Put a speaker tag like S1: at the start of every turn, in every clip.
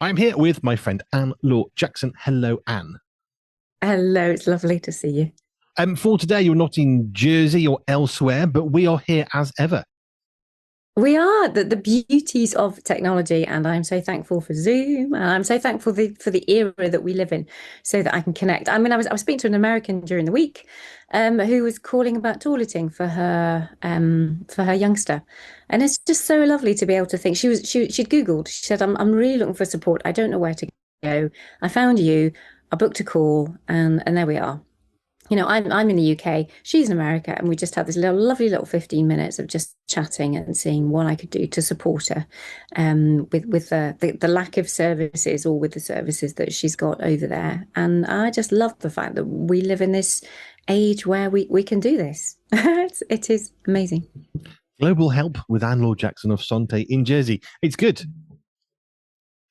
S1: I'm here with my friend Laure Jackson. Hello, Anne.
S2: Hello, it's lovely to see you.
S1: For today, you're not in Jersey or elsewhere, but we are here as ever.
S2: We are the beauties of technology, and I'm so thankful for Zoom, and I'm so thankful for the era that we live in, so that I can connect. I mean, I was speaking to an American during the week, who was calling about toileting for her youngster, and it's just so lovely to be able to think. She'd Googled. She said, "I'm really looking for support. I don't know where to go. I found you. I booked a call, and there we are." I'm in the UK, she's in America, and we just had this lovely little 15 minutes of just chatting and seeing what I could do to support her with the lack of services or with the services that she's got over there. And I just love the fact that we live in this age where we can do this. It is amazing.
S1: Global help with Laure Jackson of Santé in Jersey. It's good.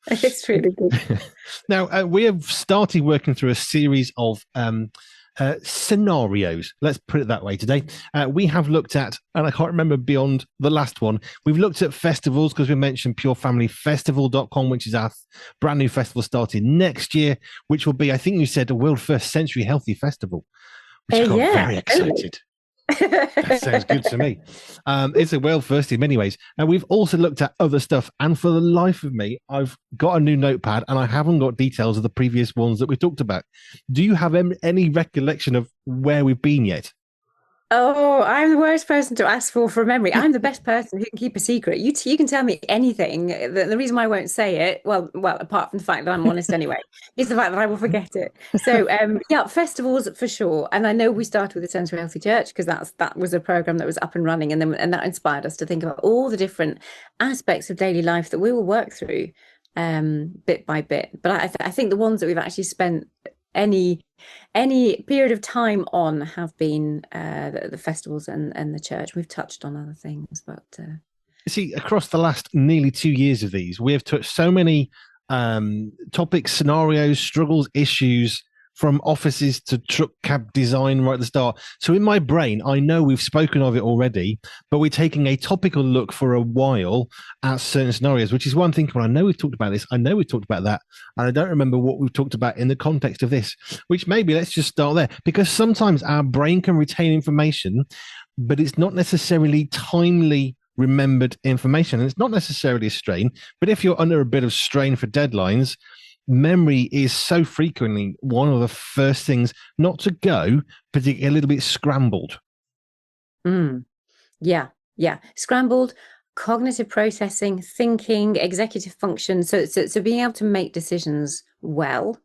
S2: It's really good.
S1: Now, we have started working through a series of scenarios. Let's put it that way today. We have looked at, and I can't remember beyond the last one, we've looked at festivals because we mentioned purefamilyfestival.com, which is our brand new festival starting next year, which will be, I think you said, a world first sensory healthy festival, which I got
S2: Yeah,
S1: very
S2: totally.
S1: excited. That sounds good to me. It's a world first in many ways. And we've also looked at other stuff. And for the life of me, I've got a new notepad and I haven't got details of the previous ones that we talked about. Do you have any recollection of where we've been yet?
S2: Oh, I'm the worst person to ask for memory. I'm the best person who can keep a secret. You can tell me anything. The reason why I won't say it, well, apart from the fact that I'm honest anyway, is the fact that I will forget it. So, yeah, festivals for sure. And I know we started with the Sensory Healthy Church because that was a program that was up and running, and that inspired us to think about all the different aspects of daily life that we will work through, bit by bit. But I think the ones that we've actually spent any any period of time on have been the festivals and the church. We've touched on other things, but
S1: See, across the last nearly 2 years of these, we have touched so many topics, scenarios, struggles, issues from offices to truck cab design right at the start. So in my brain, I know we've spoken of it already, but we're taking a topical look for a while at certain scenarios, which is one thing. Well, I know we've talked about this, I know we've talked about that, and I don't remember what we've talked about in the context of this, which maybe let's just start there, because sometimes our brain can retain information, but it's not necessarily timely remembered information. And it's not necessarily a strain, but if you're under a bit of strain for deadlines, memory is so frequently one of the first things not to go, but to get a little bit scrambled.
S2: mm, yeah, yeah, scrambled. Cognitive processing, thinking, executive function. So being able to make decisions well,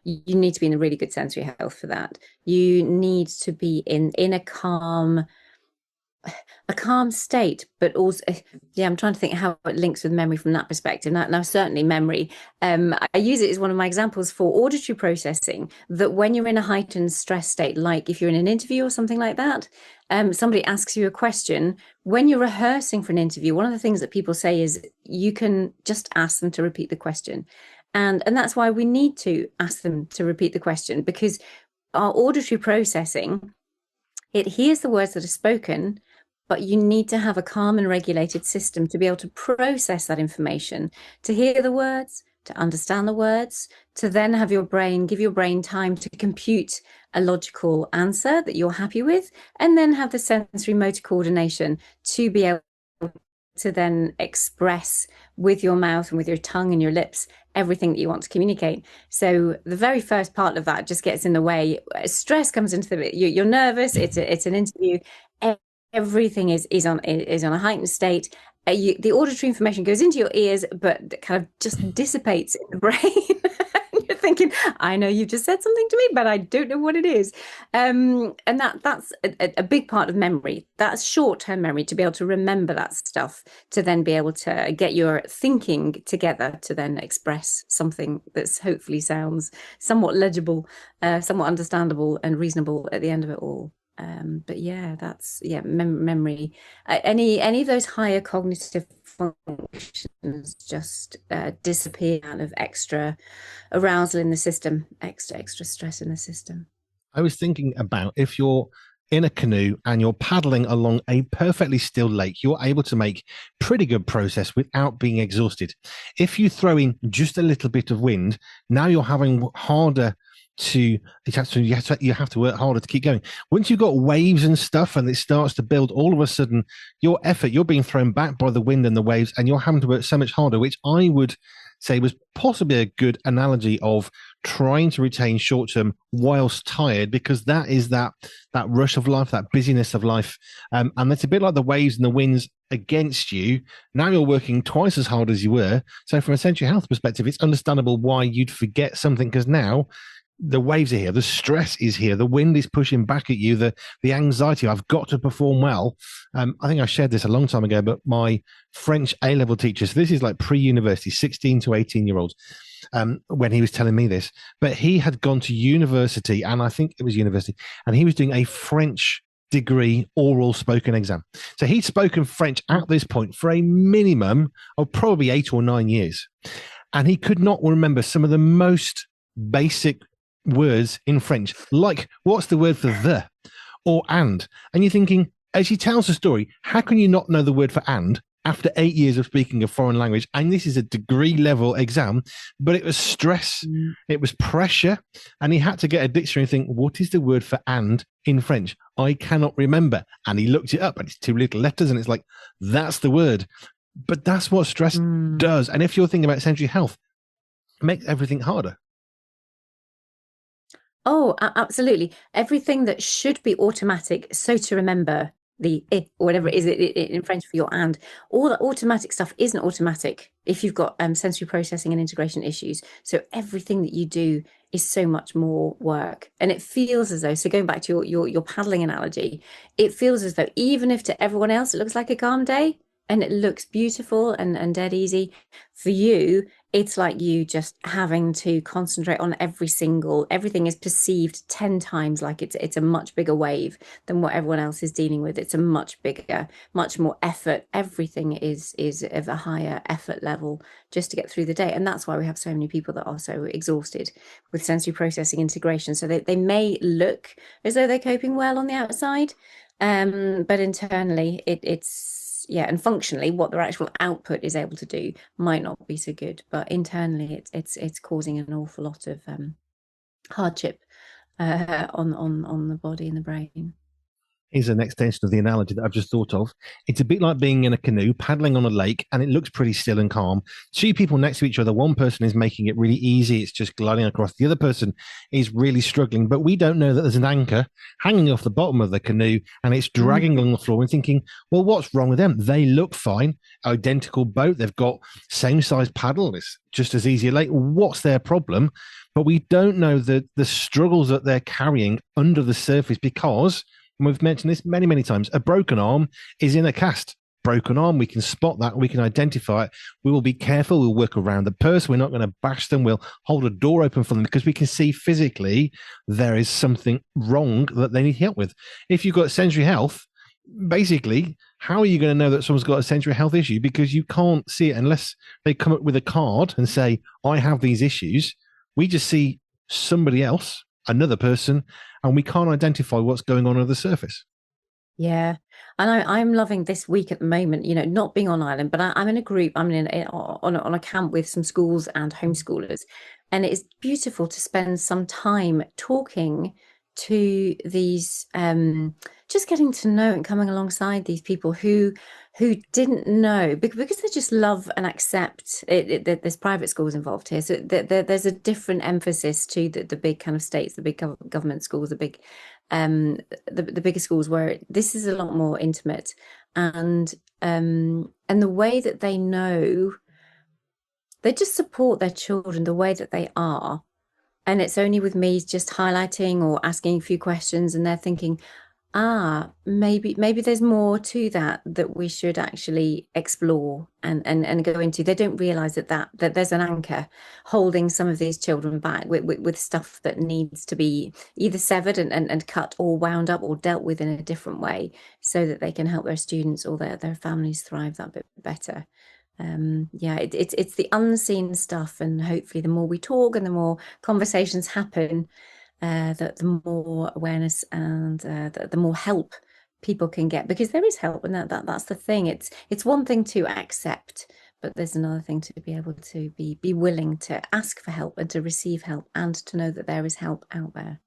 S2: you need to be in a really good sensory health for that. You need to be in a calm state, but also, yeah, I'm trying to think how it links with memory from that perspective. Now certainly memory. I use it as one of my examples for auditory processing, that when you're in a heightened stress state, like if you're in an interview or something like that, somebody asks you a question, when you're rehearsing for an interview, one of the things that people say is you can just ask them to repeat the question. And that's why we need to ask them to repeat the question, because our auditory processing, it hears the words that are spoken, but you need to have a calm and regulated system to be able to process that information, to hear the words, to understand the words, to then have give your brain time to compute a logical answer that you're happy with, and then have the sensory motor coordination to be able to then express with your mouth and with your tongue and your lips everything that you want to communicate. So the very first part of that just gets in the way. Stress comes into the you're nervous. It's an interview. Everything is on a heightened state. The auditory information goes into your ears, but kind of just dissipates in the brain. You're thinking, I know you just said something to me, but I don't know what it is. And that's a big part of memory. That's short-term memory, to be able to remember that stuff, to then be able to get your thinking together, to then express something that's hopefully sounds somewhat legible, somewhat understandable and reasonable at the end of it all. But yeah, that's memory. Any of those higher cognitive functions just disappear out of extra arousal in the system, extra stress in the system.
S1: I was thinking about if you're in a canoe and you're paddling along a perfectly still lake, you're able to make pretty good progress without being exhausted. If you throw in just a little bit of wind, now you're having harder to you have to work harder to keep going. Once you've got waves and stuff and it starts to build, all of a sudden your effort, you're being thrown back by the wind and the waves, and you're having to work so much harder, which I would say was possibly a good analogy of trying to retain short term whilst tired, because that is that rush of life, that busyness of life. And it's a bit like the waves and the winds against you. Now you're working twice as hard as you were. So from a sensory health perspective, it's understandable why you'd forget something, because now the waves are here, the stress is here, the wind is pushing back at you, the anxiety, I've got to perform well. I think I shared this a long time ago, but my French A-level teacher, so this is like pre-university, 16 to 18-year-olds, when he was telling me this, but he had gone to university, and I think it was university, and he was doing a French degree oral spoken exam. So he'd spoken French at this point for a minimum of probably 8 or 9 years. And he could not remember some of the most basic words in French, like what's the word for the or and. And you're thinking, as he tells the story, how can you not know the word for and after 8 years of speaking a foreign language? And this is a degree level exam, but it was stress, it was pressure, and he had to get a dictionary and think, what is the word for and in French? I cannot remember. And he looked it up, and it's 2 little letters, and it's like, that's the word. But that's what stress does. And if you're thinking about sensory health, it makes everything harder.
S2: Oh, absolutely. Everything that should be automatic, so to remember the or whatever it is in French for your and, all the automatic stuff isn't automatic if you've got sensory processing and integration issues. So everything that you do is so much more work. And it feels as though, so going back to your paddling analogy, it feels as though even if to everyone else it looks like a calm day and it looks beautiful and dead easy, for you, it's like you just having to concentrate on everything is perceived 10 times like it's a much bigger wave than what everyone else is dealing with. It's a much bigger, much more effort. Everything is of a higher effort level just to get through the day. And that's why we have so many people that are so exhausted with sensory processing integration. So they may look as though they're coping well on the outside, but internally it's yeah, and functionally what their actual output is able to do might not be so good, but internally it's causing an awful lot of hardship on the body and the brain.
S1: Here's an extension of the analogy that I've just thought of. It's a bit like being in a canoe, paddling on a lake, and it looks pretty still and calm. 2 people next to each other, one person is making it really easy, it's just gliding across. The other person is really struggling, but we don't know that there's an anchor hanging off the bottom of the canoe and it's dragging along the floor, and thinking, well, what's wrong with them? They look fine, identical boat, they've got same size paddle, it's just as easy a lake. What's their problem? But we don't know the struggles that they're carrying under the surface, because, and we've mentioned this many, many times, a broken arm is in a cast. Broken arm, we can spot that, we can identify it. We will be careful, we'll work around the person, we're not going to bash them, we'll hold a door open for them, because we can see physically there is something wrong that they need help with. If you've got sensory health, basically, how are you going to know that someone's got a sensory health issue? Because you can't see it unless they come up with a card and say, I have these issues. We just see somebody else, another person, and we can't identify what's going on under the surface.
S2: Yeah, and I'm loving this week at the moment, not being on island, but I'm in a group, I'm on a camp with some schools and homeschoolers, and it is beautiful to spend some time talking to these, just getting to know and coming alongside these people who didn't know, because they just love and accept it. There's private schools involved here, so there's a different emphasis to the big kind of states, the big government schools, the big the bigger schools, where this is a lot more intimate, and the way that they know, they just support their children the way that they are. And it's only with me just highlighting or asking a few questions, and they're thinking, maybe there's more to that we should actually explore and go into. They don't realize that there's an anchor holding some of these children back with stuff that needs to be either severed and cut, or wound up, or dealt with in a different way, so that they can help their students or their families thrive that bit better. It's the unseen stuff, and hopefully the more we talk and the more conversations happen, the more awareness and the more help people can get, because there is help, and that's the thing. It's one thing to accept, but there's another thing to be able to be willing to ask for help and to receive help and to know that there is help out there.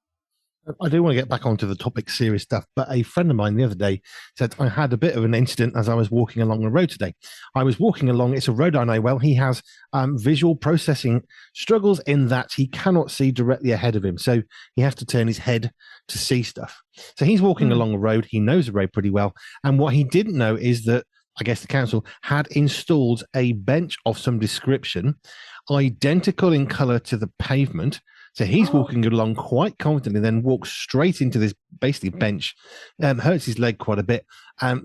S1: I do want to get back onto the topic serious stuff, but a friend of mine the other day said I had a bit of an incident as I was walking along the road today. I was walking along, it's a road I know well. He has visual processing struggles in that he cannot see directly ahead of him. So he has to turn his head to see stuff. So he's walking along the road. He knows the road pretty well. And what he didn't know is that I guess the council had installed a bench of some description, identical in colour to the pavement. So he's walking along quite confidently, then walks straight into this basically bench, hurts his leg quite a bit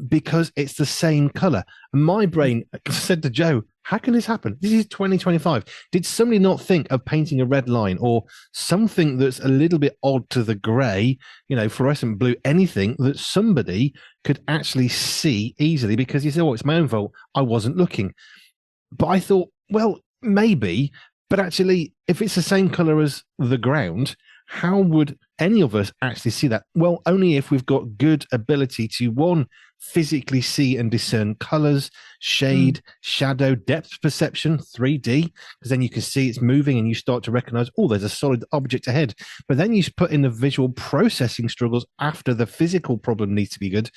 S1: because it's the same colour. My brain said to Joe, how can this happen? This is 2025. Did somebody not think of painting a red line or something that's a little bit odd to the grey, fluorescent blue, anything that somebody could actually see easily? Because you say, oh, it's my own fault. I wasn't looking. But I thought, well, maybe. But actually, if it's the same color as the ground, how would any of us actually see that? Well, only if we've got good ability to, one, physically see and discern colors, shade, shadow, depth perception, 3D, because then you can see it's moving and you start to recognize, oh, there's a solid object ahead. But then you put in the visual processing struggles after the physical problem needs to be good.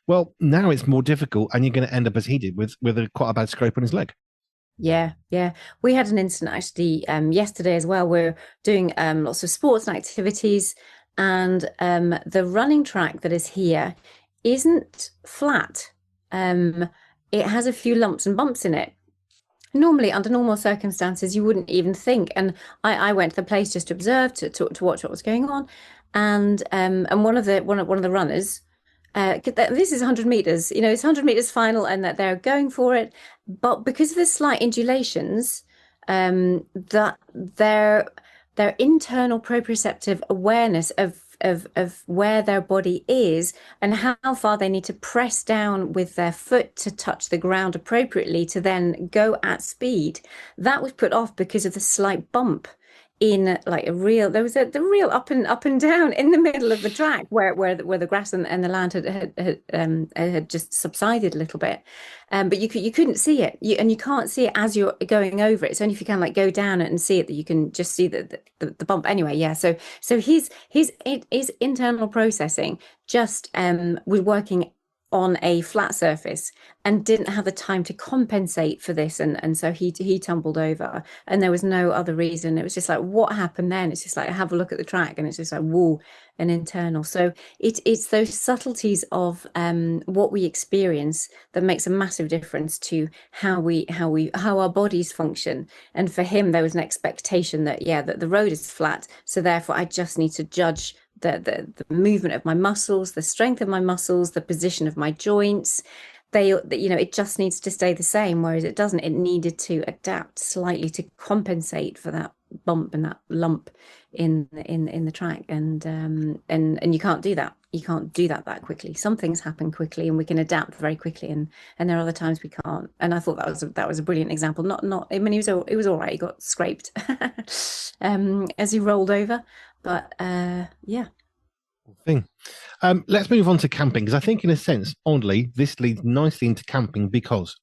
S1: Well, now it's more difficult, and you're going to end up as he did with quite a bad scrape on his leg.
S2: Yeah. We had an incident actually yesterday as well. We're doing lots of sports and activities, and the running track that is here isn't flat. It has a few lumps and bumps in it. Normally, under normal circumstances, you wouldn't even think. And I went to the place just to observe, to watch what was going on, and one of the runners. This is 100 meters, it's 100 meters final, and that they're going for it. But because of the slight undulations, that their internal proprioceptive awareness of where their body is and how far they need to press down with their foot to touch the ground appropriately to then go at speed, that was put off because of the slight bump in like there was the real up and down in the middle of the track where the grass and the land had just subsided a little bit, but you couldn't see it, and you can't see it as you're going over it. It's only if you can like go down it and see it that you can just see the bump anyway. Yeah, so his internal processing just was working on a flat surface and didn't have the time to compensate for this, and so he tumbled over, and there was no other reason. It was just like, what happened then? It's just like, have a look at the track, and it's just like, whoa, an internal. So it's those subtleties of what we experience that makes a massive difference to how our bodies function. And for him, there was an expectation that that the road is flat, so therefore I just need to judge the movement of my muscles, the strength of my muscles, the position of my joints. It just needs to stay the same, whereas it doesn't. It needed to adapt slightly to compensate for that bump and that lump in the track, and you can't do that. You can't do that quickly. Some things happen quickly, and we can adapt very quickly, and there are other times we can't. And I thought that was a brilliant example. Not. I mean, it was all right. He got scraped as he rolled over, but yeah.
S1: Thing. Let's move on to camping, because I think in a sense, oddly, this leads nicely into camping, because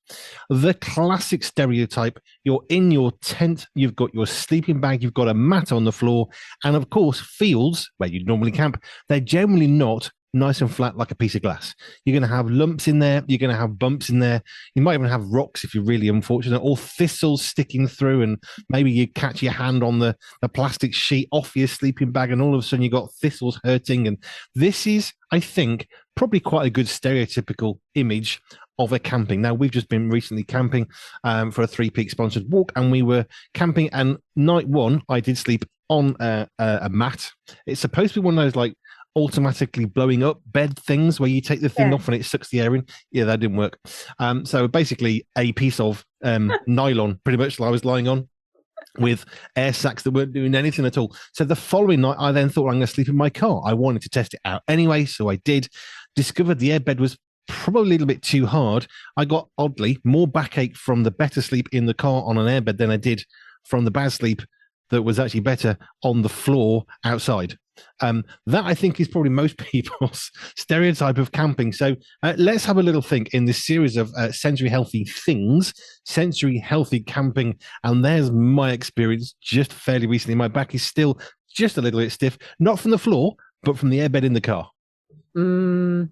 S1: the classic stereotype, you're in your tent, you've got your sleeping bag, you've got a mat on the floor, and of course fields where you normally camp, they're generally not nice and flat like a piece of glass. You're going to have lumps in there, you're going to have bumps in there, you might even have rocks if you're really unfortunate, or thistles sticking through, and maybe you catch your hand on the plastic sheet off your sleeping bag, and all of a sudden you've got thistles hurting. And this is, I think, probably quite a good stereotypical image of a camping. Now, we've just been recently camping for a 3 Peaks sponsored walk, and we were camping, and night one I did sleep on a mat. It's supposed to be one of those like automatically blowing up bed things where you take the thing off and it sucks the air in. Yeah, that didn't work. So basically a piece of nylon pretty much I was lying on, with air sacs that weren't doing anything at all. So the following night I then thought I'm going to sleep in my car. I wanted to test it out anyway, so I did. Discovered the airbed was probably a little bit too hard. I got, oddly, more backache from the better sleep in the car on an airbed than I did from the bad sleep that was actually better on the floor outside. That I think is probably most people's stereotype of camping. So let's have a little think in this series of sensory healthy things, sensory healthy camping. And there's my experience just fairly recently. My back is still just a little bit stiff, not from the floor, but from the airbed in the car.
S2: And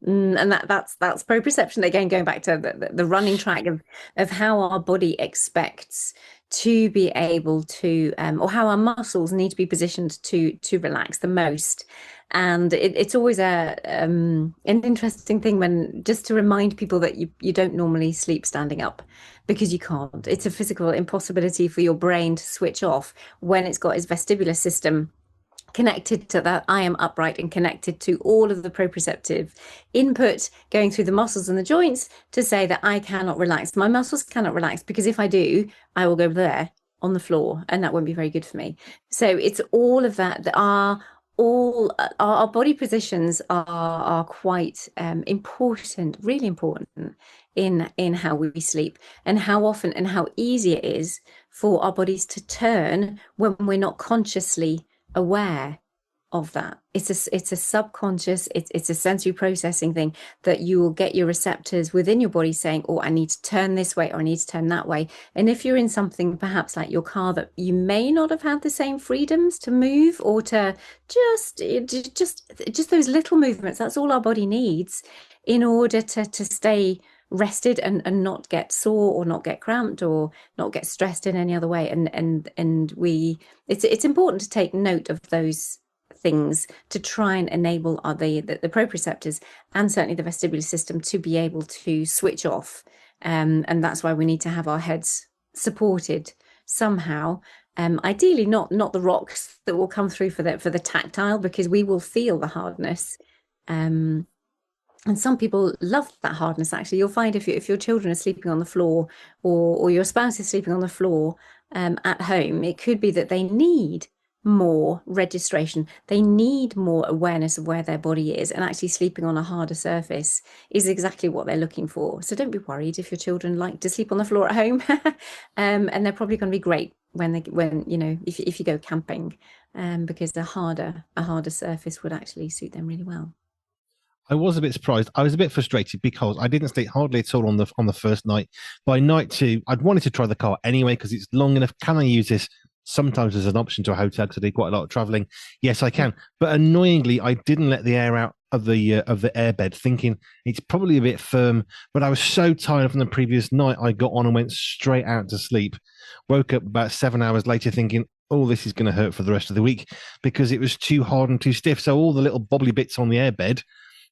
S2: that's proprioception again, going back to the running track of how our body expects to be able to or how our muscles need to be positioned to relax the most. And it's always an interesting thing, when just to remind people that you don't normally sleep standing up, because you can't. It's a physical impossibility for your brain to switch off when it's got its vestibular system connected to that. I am upright and connected to all of the proprioceptive input going through the muscles and the joints to say that I cannot relax. My muscles cannot relax, because if I do, I will go there on the floor, and that won't be very good for me. So it's all of that all our body positions are quite important, really important in how we sleep, and how often and how easy it is for our bodies to turn when we're not consciously aware of that. It's a subconscious, it's a sensory processing thing, that you will get your receptors within your body saying, oh, I need to turn this way, or I need to turn that way. And if you're in something perhaps like your car, that you may not have had the same freedoms to move, or to just those little movements, that's all our body needs in order to stay rested and not get sore, or not get cramped, or not get stressed in any other way. And it's important to take note of those things to try and enable the proprioceptors, and certainly the vestibular system, to be able to switch off. And that's why we need to have our heads supported somehow. Ideally not the rocks that will come through for the tactile, because we will feel the hardness. And some people love that hardness. Actually, you'll find if your children are sleeping on the floor, or your spouse is sleeping on the floor at home, it could be that they need more registration. They need more awareness of where their body is, and actually sleeping on a harder surface is exactly what they're looking for. So don't be worried if your children like to sleep on the floor at home. And they're probably going to be great when if you go camping, because a harder surface would actually suit them really well.
S1: I was a bit surprised. I was a bit frustrated because I didn't sleep hardly at all on the first night. By night two, I'd wanted to try the car anyway because it's long enough. Can I use this sometimes as an option to a hotel, because I did quite a lot of traveling? Yes, I can. But annoyingly, I didn't let the air out of the airbed, thinking it's probably a bit firm. But I was so tired from the previous night, I got on and went straight out to sleep. Woke up about 7 hours later thinking, oh, this is going to hurt for the rest of the week, because it was too hard and too stiff. So all the little bobbly bits on the airbed,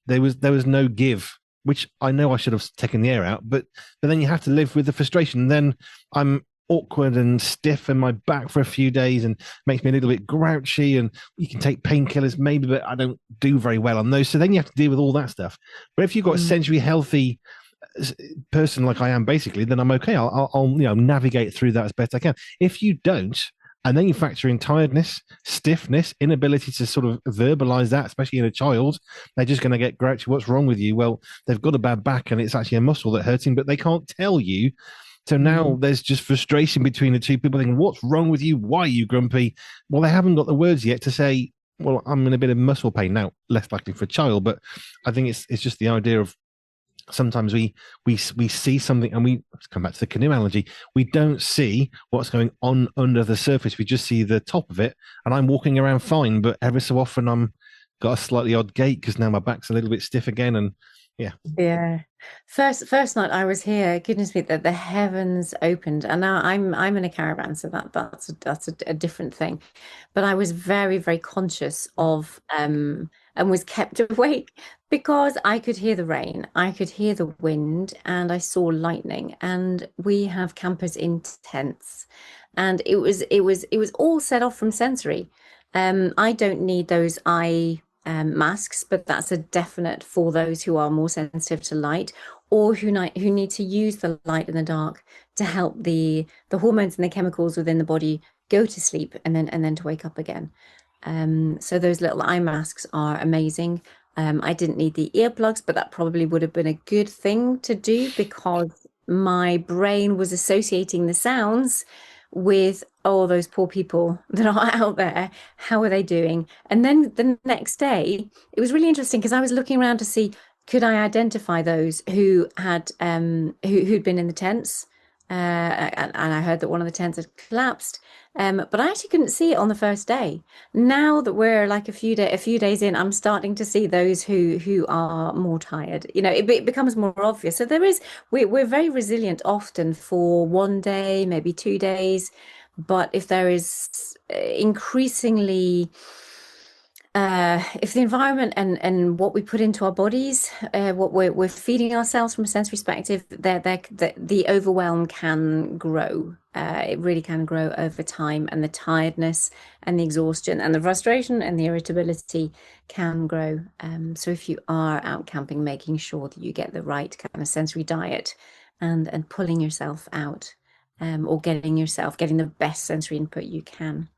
S1: there was no give, which I know I should have taken the air out, but then you have to live with the frustration. And then I'm awkward and stiff in my back for a few days, and makes me a little bit grouchy. And you can take painkillers maybe, but I don't do very well on those. So then you have to deal with all that stuff. But if you've got a sensory healthy person like I am, basically, then I'm okay. I'll navigate through that as best I can. If you don't, and then you factor in tiredness, stiffness, inability to sort of verbalize that, especially in a child, they're just going to get grouchy. What's wrong with you? Well, they've got a bad back and it's actually a muscle that's hurting, but they can't tell you. So now there's just frustration between the two people thinking, what's wrong with you? Why are you grumpy? Well, they haven't got the words yet to say, well, I'm in a bit of muscle pain now, less likely for a child. But I think it's just the idea of, sometimes we see something, and let's come back to the canoe analogy. We don't see what's going on under the surface. We just see the top of it, and I'm walking around fine, but every so often I'm got a slightly odd gait because now my back's a little bit stiff again. And
S2: yeah, first night I was here, goodness me, that the heavens opened, and now I'm in a caravan, so that's a different thing. But I was very, very conscious of and was kept awake because I could hear the rain, I could hear the wind, and I saw lightning. And we have campers in tents, and it was all set off from sensory. I don't need those eye masks, but that's a definite for those who are more sensitive to light, or who need to use the light in the dark to help the hormones and the chemicals within the body go to sleep, and then to wake up again. So those little eye masks are amazing. I didn't need the earplugs, but that probably would have been a good thing to do, because my brain was associating the sounds with, oh, those poor people that are out there, how are they doing? And then the next day, it was really interesting because I was looking around to see, could I identify those who had who'd been in the tents, and I heard that one of the tents had collapsed. But I actually couldn't see it on the first day. Now that we're like a few days in, I'm starting to see those who are more tired. It becomes more obvious. So we're very resilient often for one day, maybe 2 days. But if there is increasingly if the environment and what we put into our bodies, what we're feeding ourselves from a sensory perspective, the overwhelm can grow. It really can grow over time, and the tiredness and the exhaustion and the frustration and the irritability can grow. So if you are out camping, making sure that you get the right kind of sensory diet and pulling yourself out, or getting the best sensory input you can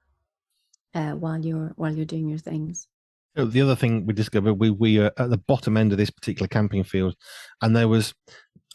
S2: while you're doing your things.
S1: So the other thing we discovered, we were at the bottom end of this particular camping field, and there was,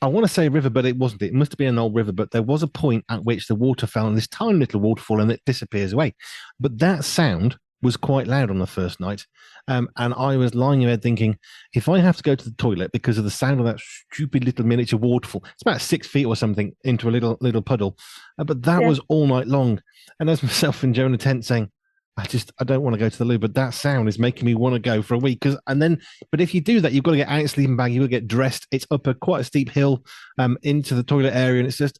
S1: I want to say a river, but it wasn't. It must have been an old river, but there was a point at which the water fell in this tiny little waterfall and it disappears away. But that sound was quite loud on the first night. And I was lying in bed thinking, if I have to go to the toilet because of the sound of that stupid little miniature waterfall, it's about 6 feet or something into a little puddle. But that was all night long. And there's myself and Joe in a tent saying, I don't want to go to the loo, but that sound is making me want to go for a week. But if you do that, you've got to get out of your sleeping bag, you've got to get dressed. It's up quite a steep hill into the toilet area. And it's just,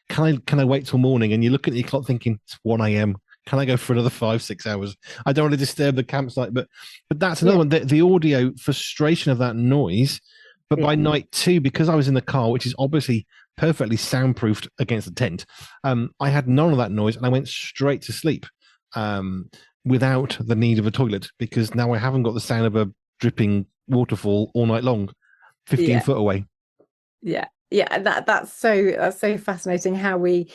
S1: can I wait till morning? And you look at your clock thinking, it's 1 a.m. Can I go for another 5-6 hours? I don't want to disturb the campsite, but that's another one. The audio frustration of that noise. But by night 2, because I was in the car, which is obviously perfectly soundproofed against the tent, I had none of that noise and I went straight to sleep. Without the need of a toilet, because now I haven't got the sound of a dripping waterfall all night long, 15 foot away.
S2: Yeah. That's so fascinating how we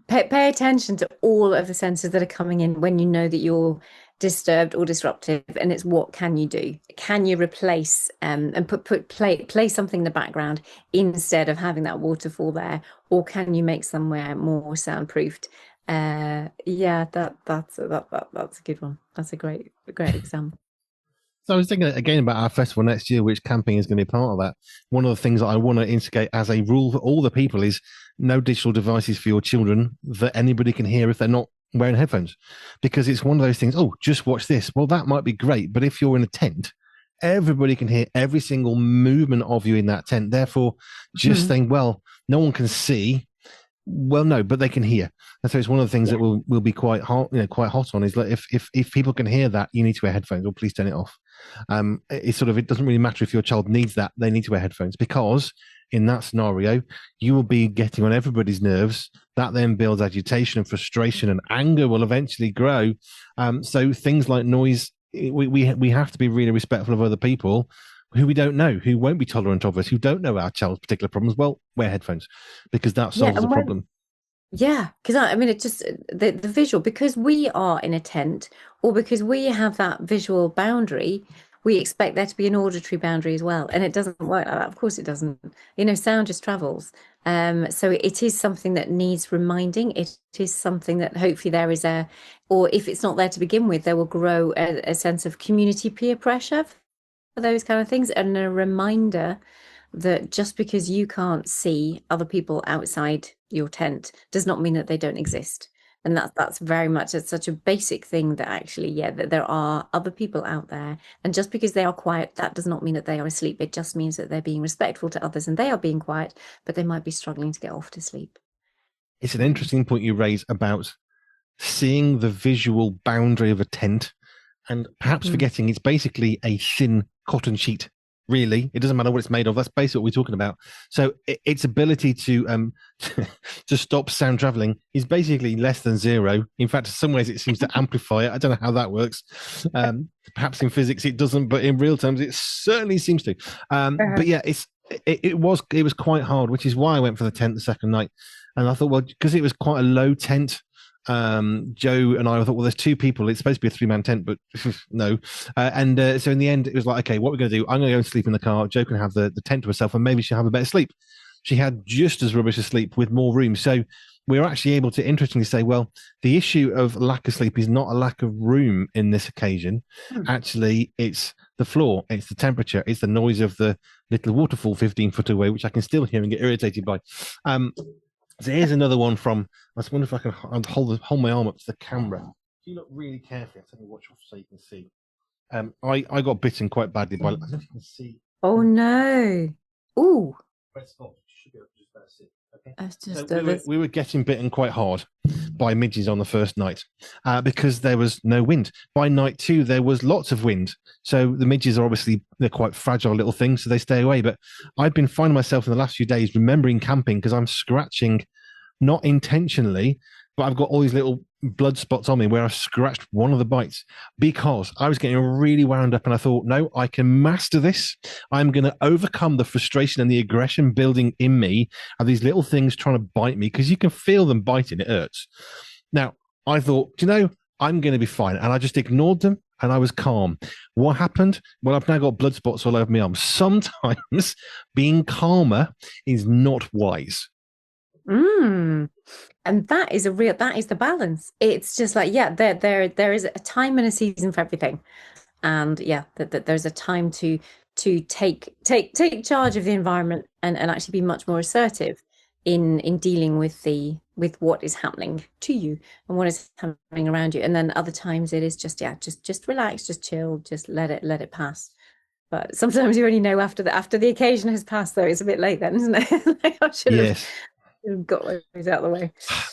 S2: pay attention to all of the senses that are coming in when you know that you're disturbed or disruptive, and it's what can you do? Can you replace and play something in the background instead of having that waterfall there, or can you make somewhere more soundproofed? That's a good one. That's a great example.
S1: So I was thinking again about our festival next year, which camping is going to be part of that. One of the things that I want to instigate as a rule for all the people is no digital devices for your children that anybody can hear if they're not wearing headphones, because it's one of those things. Oh, just watch this. Well, that might be great, but if you're in a tent, everybody can hear every single movement of you in that tent. Therefore, just saying, well, no one can see. Well, no, but they can hear. And so it's one of the things that will be quite hot, on is like if people can hear that, you need to wear headphones, or please turn it off. It doesn't really matter if your child needs that, they need to wear headphones, because in that scenario, you will be getting on everybody's nerves. That then builds agitation and frustration, and anger will eventually grow. So things like noise, we have to be really respectful of other people who we don't know, who won't be tolerant of us, who don't know our child's particular problems. Well, wear headphones, because that solves the problem.
S2: Yeah, because it's just the visual, because we are in a tent, or because we have that visual boundary, we expect there to be an auditory boundary as well. And it doesn't work like that. Of course it doesn't. Sound just travels. So it is something that needs reminding. It is something that hopefully there is or if it's not there to begin with, there will grow a sense of community peer pressure for those kind of things, and a reminder that just because you can't see other people outside your tent does not mean that they don't exist. And that's very much, it's such a basic thing that actually, that there are other people out there. And just because they are quiet, that does not mean that they are asleep. It just means that they're being respectful to others and they are being quiet, but they might be struggling to get off to sleep. It's
S1: an interesting point you raise about seeing the visual boundary of a tent, and perhaps forgetting it's basically a thin cotton sheet. Really, it doesn't matter what it's made of. That's basically what we're talking about. So its ability to to stop sound traveling is basically less than zero. In fact, in some ways, it seems to amplify it. I don't know how that works. Perhaps in physics it doesn't, but in real terms, it certainly seems to. But yeah, it was quite hard, which is why I went for the tent the second night. And I thought, well, because it was quite a low tent, Joe and I thought, well, there's 2 people. It's supposed to be a 3-man tent, but no. So in the end, it was like, okay, what we're going to do? I'm going to go and sleep in the car. Joe can have the tent to herself, and maybe she'll have a better sleep. she had just as rubbish a sleep with more room. So we were actually able to interestingly say, well, the issue of lack of sleep is not a lack of room in this occasion. Actually, it's the floor, it's the temperature, it's the noise of the little waterfall 15 foot away, which I can still hear and get irritated by. So here's another one from, I was wondering if I can hold my arm up to the camera. If you look really carefully, I'll tell you watch off so you can see. I got bitten quite badly by, I don't know if you can see.
S2: Oh no. Ooh.
S1: Red spot, should be able to just about see. Okay.
S2: That's just
S1: So we were getting bitten quite hard by midges on the first night because there was no wind. By night 2, there was lots of wind. So the midges are obviously, they're quite fragile little things, so they stay away. But I've been finding myself in the last few days remembering camping because I'm scratching, not intentionally, but I've got all these little blood spots on me where I scratched one of the bites because I was getting really wound up and I thought, no, I can master this. I'm going to overcome the frustration and the aggression building in me of these little things trying to bite me because you can feel them biting. It hurts. Now, I thought, I'm going to be fine. And I just ignored them and I was calm. What happened? Well, I've now got blood spots all over my arm. Sometimes being calmer is not wise.
S2: And that is the balance. It's just like, there is a time and a season for everything. And that there's a time to take charge of the environment and actually be much more assertive in dealing with what is happening to you and what is happening around you. And then other times it is just relax, just chill, just let it pass. But sometimes you only know after the occasion has passed, though. It's a bit late then, isn't it? Like I should have got those out of the way.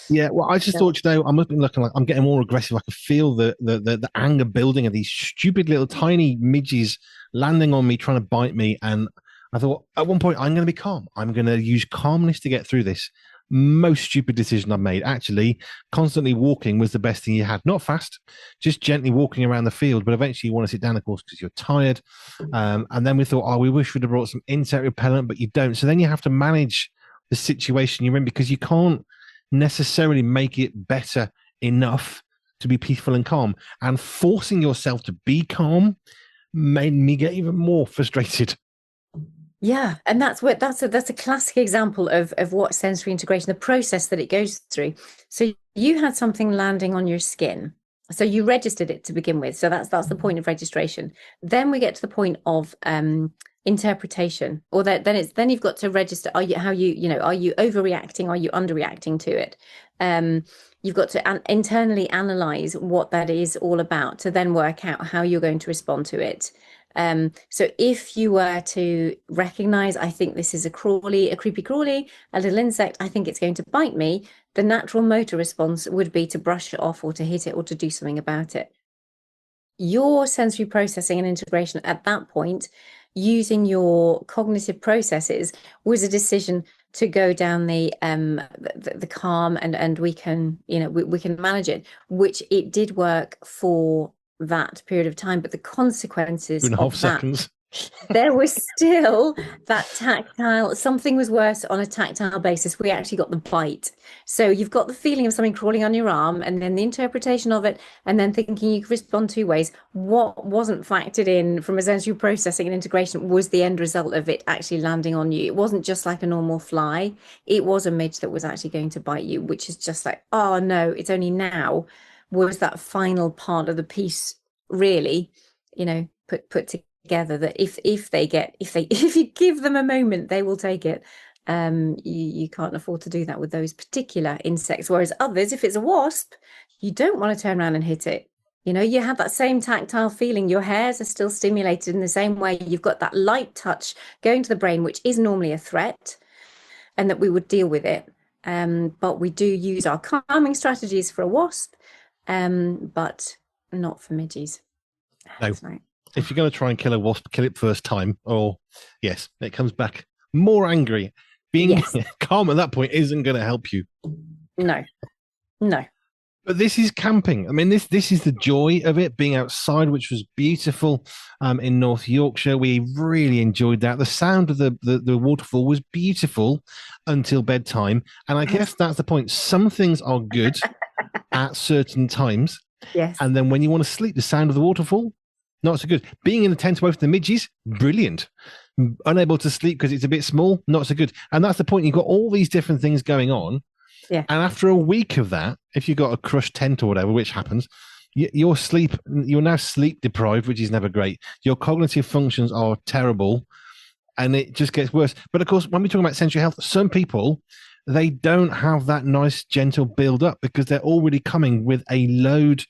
S1: Yeah, well, I just thought, I must be looking like I'm getting more aggressive. I could feel the anger building of these stupid little tiny midges landing on me, trying to bite me. And I thought at one point, I'm going to be calm. I'm going to use calmness to get through this. Most stupid decision I've made. Actually, constantly walking was the best thing you had. Not fast, just gently walking around the field. But eventually you want to sit down, of course, because you're tired. And then we thought, we wish we'd have brought some insect repellent, but you don't. So then you have to manage the situation you're in because you can't necessarily make it better enough to be peaceful and calm. And forcing yourself to be calm made me get even more frustrated.
S2: Yeah, and that's a classic example of what sensory integration, the process that it goes through. So you had something landing on your skin. So you registered it to begin with. So that's the point of registration. Then we get to the point of interpretation, or then you've got to register. Are you overreacting? Are you underreacting to it? You've got to internally analyze what that is all about to then work out how you're going to respond to it. So if you were to recognize, I think this is a creepy crawly, a little insect, I think it's going to bite me, the natural motor response would be to brush it off or to hit it or to do something about it. Your sensory processing and integration at that point, using your cognitive processes, was a decision to go down the calm and we can manage it, which it did work for that period of time, but the consequences
S1: 2.5 seconds.
S2: There was still that tactile, something was worse on a tactile basis. We actually got the bite. So you've got the feeling of something crawling on your arm and then the interpretation of it, and then thinking you could respond 2 ways. What wasn't factored in from a sensory processing and integration was the end result of it actually landing on you. It wasn't just like a normal fly. It was a midge that was actually going to bite you, which is just like, oh no, it's only now was that final part of the piece really, put together, that if you give them a moment, they will take it. You can't afford to do that with those particular insects, whereas others, if it's a wasp, you don't want to turn around and hit it. You have that same tactile feeling. Your hairs are still stimulated in the same way. You've got that light touch going to the brain, which is normally a threat, and that we would deal with it. But we do use our calming strategies for a wasp, but not for midges.
S1: No. Right. If you're going to try and kill a wasp, kill it first time, or yes, it comes back more angry. Being calm at that point isn't going to help you.
S2: No.
S1: But this is camping. I mean, this is the joy of it, being outside, which was beautiful in North Yorkshire. We really enjoyed that. The sound of the waterfall was beautiful until bedtime. And I guess that's the point. Some things are good at certain times.
S2: Yes.
S1: And then when you want to sleep, the sound of the waterfall, not so good. Being in the tent away from the midges, brilliant. unable to sleep because it's a bit small, not so good. And that's the point. You've got all these different things going on.
S2: Yeah.
S1: And after a week of that, if you've got a crushed tent or whatever, which happens, you're now sleep deprived, which is never great. Your cognitive functions are terrible, and it just gets worse. But of course, when we talk about sensory health, some people, they don't have that nice, gentle build up because they're already coming with a load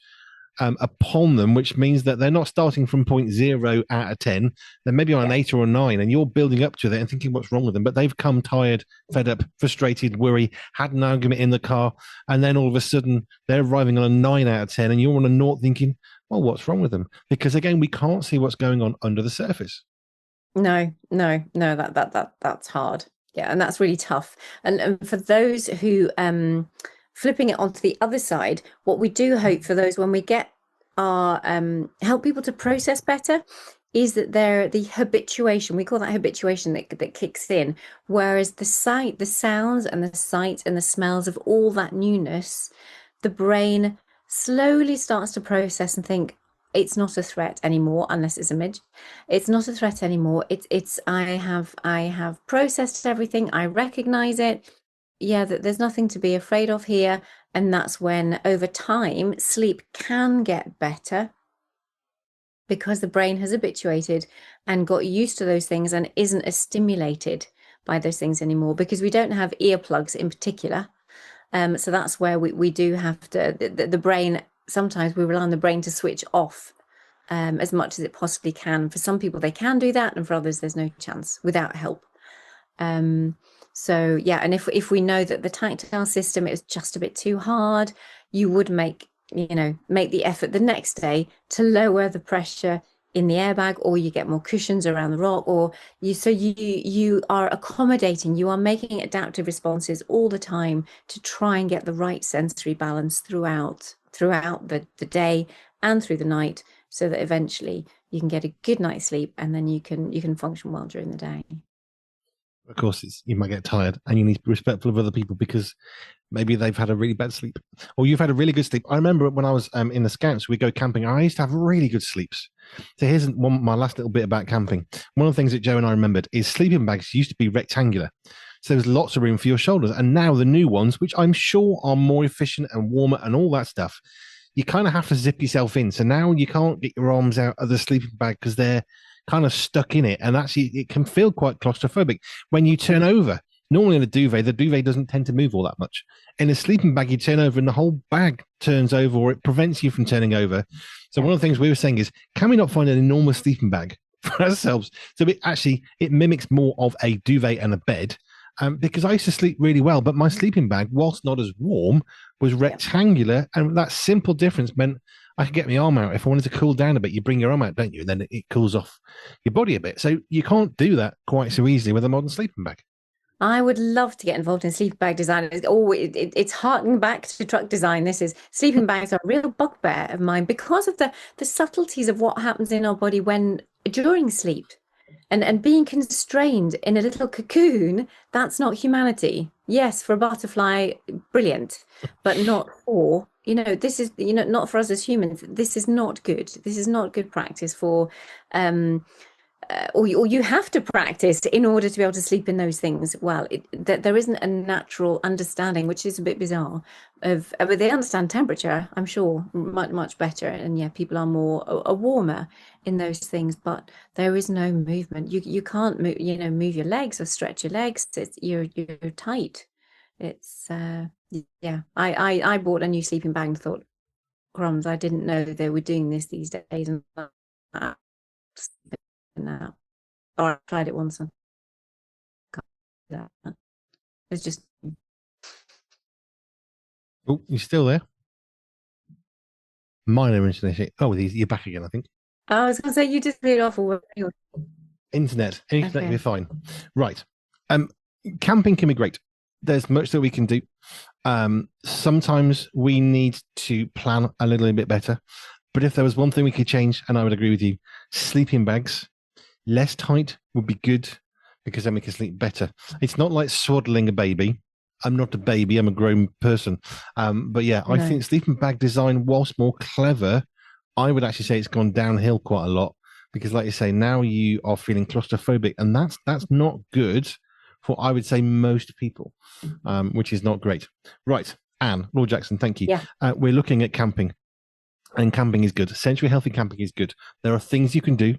S1: upon them, which means that they're not starting from point 0 out of 10. They're maybe on an 8 or a 9, and you're building up to that and thinking what's wrong with them. But they've come tired, fed up, frustrated, worried, had an argument in the car, and then all of a sudden they're arriving on a 9 out of 10, and you're on a 0 thinking, well, what's wrong with them? Because again, we can't see what's going on under the surface.
S2: No, that's hard. Yeah, and that's really tough. And for those who flipping it onto the other side, what we do hope for those when we get our help people to process better is that the habituation, we call that habituation, that kicks in, whereas the sounds and the sight and the smells of all that newness, the brain slowly starts to process and think, it's not a threat anymore unless it's image. It's not a threat anymore. It's I have processed everything. I recognize it. Yeah, that there's nothing to be afraid of here. And that's when over time sleep can get better because the brain has habituated and got used to those things and isn't as stimulated by those things anymore, because we don't have earplugs in particular. So that's where we do have to, the brain, sometimes we rely on the brain to switch off as much as it possibly can. For some people, they can do that, and for others, there's no chance without help. So yeah, and if we know that the tactile system is just a bit too hard, you would make the effort the next day to lower the pressure in the airbag, or you get more cushions around the rock, or you are accommodating, you are making adaptive responses all the time to try and get the right sensory balance throughout the day and through the night, so that eventually you can get a good night's sleep, and then you can function well during the day.
S1: Of course, you might get tired, and you need to be respectful of other people because maybe they've had a really bad sleep, or you've had a really good sleep. I remember when I was in the Scouts, we go camping. I used to have really good sleeps. So here's my last little bit about camping. One of the things that Joe and I remembered is sleeping bags used to be rectangular, so there's lots of room for your shoulders. And now the new ones, which I'm sure are more efficient and warmer and all that stuff, you kind of have to zip yourself in. So now you can't get your arms out of the sleeping bag because they're kind of stuck in it, and actually it can feel quite claustrophobic when you turn over. Normally in a duvet, the duvet doesn't tend to move all that much. In a sleeping bag, you turn over and the whole bag turns over, or it prevents you from turning over. So one of the things we were saying is, can we not find an enormous sleeping bag for ourselves? So it mimics more of a duvet and a bed. Because I used to sleep really well, but my sleeping bag, whilst not as warm, was rectangular, and that simple difference meant I could get my arm out. If I wanted to cool down a bit, you bring your arm out, don't you? And then it cools off your body a bit. So you can't do that quite so easily with a modern sleeping bag.
S2: I would love to get involved in sleeping bag design. It's harking back to truck design. Sleeping bags are a real bugbear of mine because of the subtleties of what happens in our body during sleep. And being constrained in a little cocoon, that's not humanity. Yes, for a butterfly, brilliant, but not for, this is, not for us as humans. This is not good. This is not good practice for, or you have to practice in order to be able to sleep in those things. Well, there isn't a natural understanding, which is a bit bizarre, but they understand temperature, I'm sure, much, much better. And yeah, people are more warmer in those things, but there is no movement. You can't move, move your legs or stretch your legs. You're tight. It's yeah. I bought a new sleeping bag and thought, crumbs, I didn't know they were doing this these days. And now, I tried it once and it's just.
S1: Oh, you're still there? Minor internet issue. Oh, you're back again, I think.
S2: I was going to say, you just cleared off all
S1: Internet will be fine. Right. Camping can be great. There's much that we can do. Sometimes we need to plan a little bit better. But if there was one thing we could change, and I would agree with you, sleeping bags, less tight would be good, because then we can sleep better. It's not like swaddling a baby. I'm not a baby, I'm a grown person. But yeah, I think sleeping bag design, whilst more clever, I would actually say it's gone downhill quite a lot because, like you say, now you are feeling claustrophobic, and that's not good for, I would say, most people, which is not great. Right, Anne, Lord Jackson, thank you.
S2: Yeah.
S1: We're looking at camping. And camping is good. Sensory healthy camping is good. There are things you can do.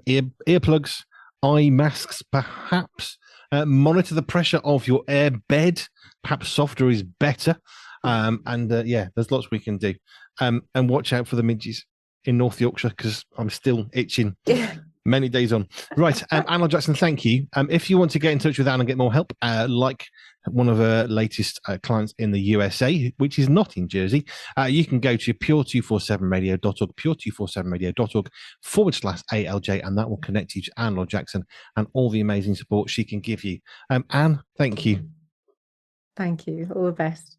S1: Earplugs, eye masks, perhaps. Monitor the pressure of your air bed. Perhaps softer is better. Yeah, there's lots we can do. And watch out for the midges in North Yorkshire, because I'm still itching. Many days on. Right. Anna Jackson, thank you. If you want to get in touch with Anna and get more help, like one of her latest clients in the USA, which is not in Jersey, you can go to pure247radio.org, pure247radio.org/ALJ, and that will connect you to Anne Lord Jackson and all the amazing support she can give you. Anne, thank you.
S2: Thank you. All the best.